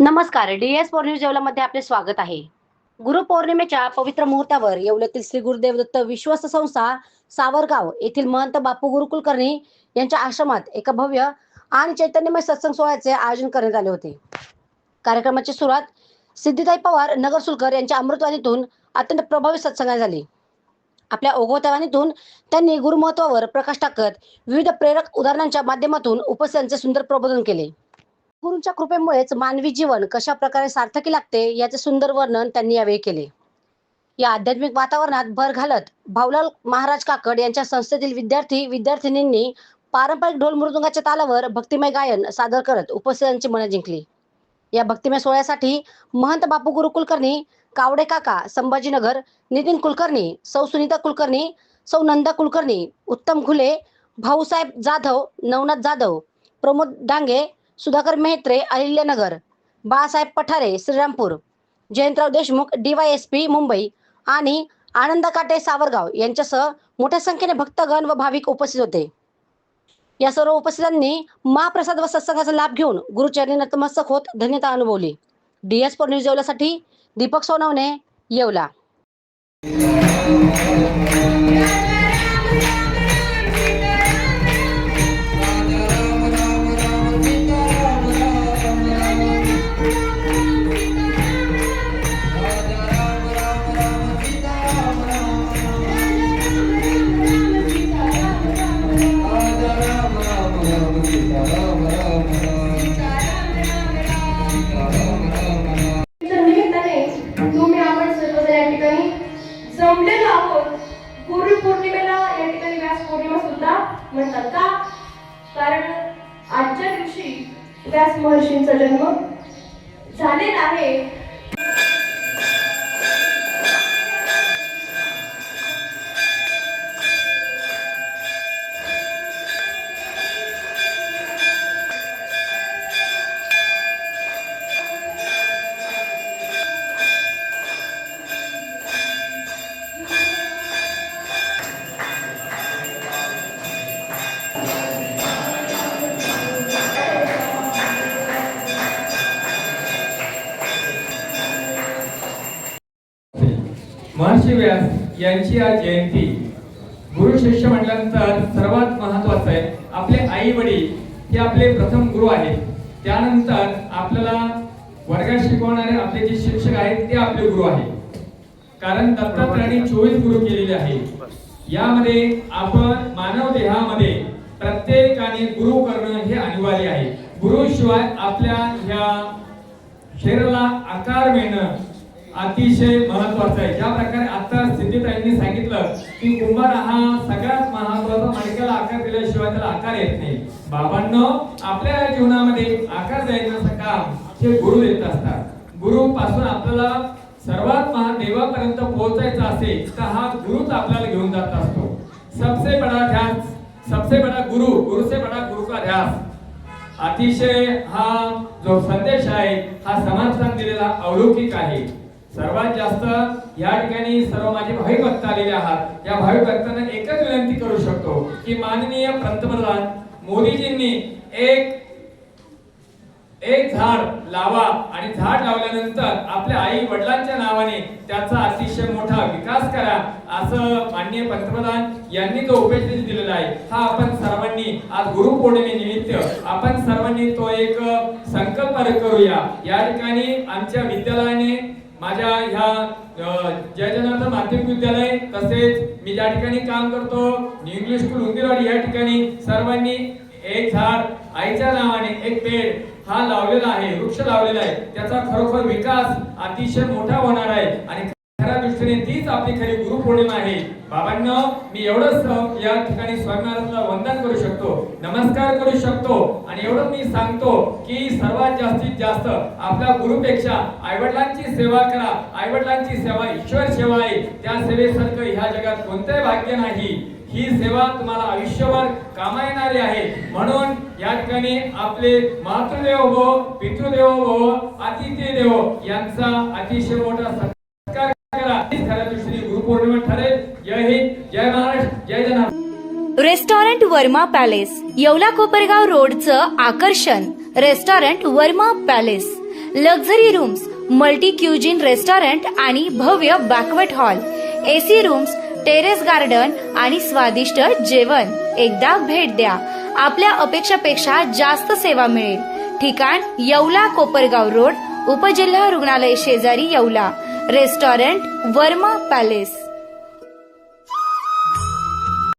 नमस्कार. DS4 news येवल्यामध्ये आपले स्वागत आहे. गुरुपौर्णिमेच्या पवित्र मुहूर्तावर येवल्यातील श्री गुरुदेव दत्त विश्वस्त संस्था सावरगाव येथील महंत बापू गुरु कुलकर्णी यांच्या आश्रमात एका भव्य आणि चैतन्यमय सत्संग सोहळ्याचे आयोजन करण्यात आले होते. कार्यक्रमाची सुरुवात सिद्धिताई पवार नगरसुलकर यांच्या अमृतवाणीतून अत्यंत प्रभावी सत्संगाने झाली. आपल्या ओघवत्यावाणीतून त्यांनी गुरुमहत्वावर प्रकाश टाकत विविध प्रेरक उदाहरणांच्या माध्यमातून उपस्थितांचे सुंदर प्रबोधन केले. गुरूंच्या कृपेमुळेच मानवी जीवन कशा प्रकारे सार्थकी लागते याचे सुंदर वर्णन त्यांनी यावेळी केले. या आध्यात्मिक वातावरणात भर घालत भाऊलाल महाराज काकड यांच्या संस्थेतील विद्यार्थिनींनी पारंपरिक ढोल मृदुंगाच्या तालावर भक्तिमय गायन सादर करत उपस्थितांची मने जिंकली. या भक्तिमय सोहळ्यासाठी महंत बापू गुरु कुलकर्णी, कावडे काका, संभाजीनगर, नितीन कुलकर्णी, सौ सुनीता कुलकर्णी, सौ नंदा कुलकर्णी, उत्तम घुले, भाऊसाहेब जाधव, नवनाथ जाधव, प्रमोद डांगे, सुधाकर मेहत्रे, अहिल्यानगर, बाळासाहेब पठारे, श्रीरामपूर, जयंतराव देशमुख, DYSP मुंबई आणि आनंदा काटे सावरगाव यांच्यासह मोठ्या संख्येने भक्तगण व भाविक उपस्थित होते. या सर्व उपस्थितांनी महाप्रसाद व सत्संगाचा लाभ घेऊन गुरुचरणी नतमस्तक होत धन्यता अनुभवली. DS4 न्यूज येवल्यासाठी दीपक सोनवणे, येवला. जमलेलो आहोत. गुरुपौर्णिमेला या ठिकाणी व्यास पौर्णिमा सुद्धा म्हणतात का? कारण आजच्या दिवशी व्यास महर्षींचा जन्म झालेला आहे. महर्षी व्यास यांची आज जयंती. गुरु शिष्य म्हटल्यानंतर सर्वात महत्वाचं आहे आपले आई वडील हे आपले प्रथम गुरु आहेत. त्यानंतर आपल्याला वर्गात शिकवणारे आपले जे शिक्षक आहेत ते आपले गुरु आहेत. कारण दत्तात्रयांनी 24 गुरु केलेले आहेत. यामध्ये आपण मानव देहामध्ये प्रत्येकाने गुरु करणं हे अनिवार्य आहे. गुरु शिवाय आपल्या ह्या शरीराला आकार मिळणं अतिशय महत्वाचं आहे. ज्या प्रकारे आता सिद्धिताईंनी सांगितलं की कुंभार हा सगळ्यात महत्वाचा, माणिकाला आकार दिल्याशिवाय त्याला आकार येत नाही. बाबांनो, आपल्या जीवनामध्ये आकार देण्याचं काम हे गुरु देत असतात. गुरु पासून आपल्याला सर्वात महादेवापर्यंत पोहोचायचं असेल तर हा गुरुच आपल्याला घेऊन जात असतो. सबसे बडा ध्यास, सबसे बडा गुरु से बडा गुरु का ध्यास. अतिशय हा जो संदेश आहे हा समर्थन दिलेला अलौकिक आहे. सर्वात जास्त या ठिकाणी सर्व माझे भाविक भक्त आलेले आहात. या भाविक भक्तांना एकच विनंती करू शकतो की माननीय पंतप्रधान मोदीजींनी एक झाड लावा आणि झाड लावल्यानंतर आपल्या आई वडिलांच्या नावाने त्याचा अतिशय मोठा विकास करा, असं माननीय पंतप्रधान यांनी जो उपदेश दिलेला आहे हा आपण सर्वांनी आज गुरुपौर्णिमेनिमित्त आपण सर्वांनी तो एक संकल्प करूया. या ठिकाणी आमच्या विद्यालयाने माझ्या ह्या जयजनार्दन माध्यमिक विद्यालय तसेच मी ज्या ठिकाणी काम करतो इंग्लिश स्कूल उंदीरवाडी या ठिकाणी सर्वांनी एक झाड आईच्या नावाने एक पेड़ हा लावलेला आहे, वृक्ष लावलेला आहे. त्याचा खरोखर विकास अतिशय मोठा होणार आहे आणि खऱ्या दृष्टीने तीच आपली खरी गुरुपौर्णिमा आहे. बाबांनो, मी एवढंच या ठिकाणी स्वामी महाराजांना वंदन करू शकतो, नमस्कार करू शकतो आणि एवढं मी सांगतो की सर्वात जास्तीत जास्त आपल्या गुरुपेक्षा आईवडिलांची सेवा करा. आईवडिलांची सेवा ईश्वर सेवा आहे. त्या सेवेसारखं ह्या जगात कोणतंही भाग्य नाही. ही सेवा तुम्हाला आयुष्यभर कामा येणारी आहे. म्हणून या ठिकाणी आपले मातृदेवो भव, पितृदेवो भव, अतिथी देवो यांचा अतिशय मोठा सत्कार करा. खऱ्या दृष्टीने गुरुपौर्णिमा ठरेल. जय हिंद, जय महाराष्ट्र, जय जनार्दन. रेस्टॉरंट वर्मा पॅलेस, येवला कोपरगाव रोडचं आकर्षण. Restaurant Verma palace luxury rooms, multi cuisine restaurant आणि भव्य banquet hall, AC rooms, terrace garden आणि स्वादिष्ट जेवण. एकदा भेट द्या. आपल्या अपेक्षापेक्षा जास्त सेवा मिळेल. ठिकाण येवला कोपरगाव रोड, उपजिल्हा रुग्णालय शेजारी येवला. Restaurant Verma palace.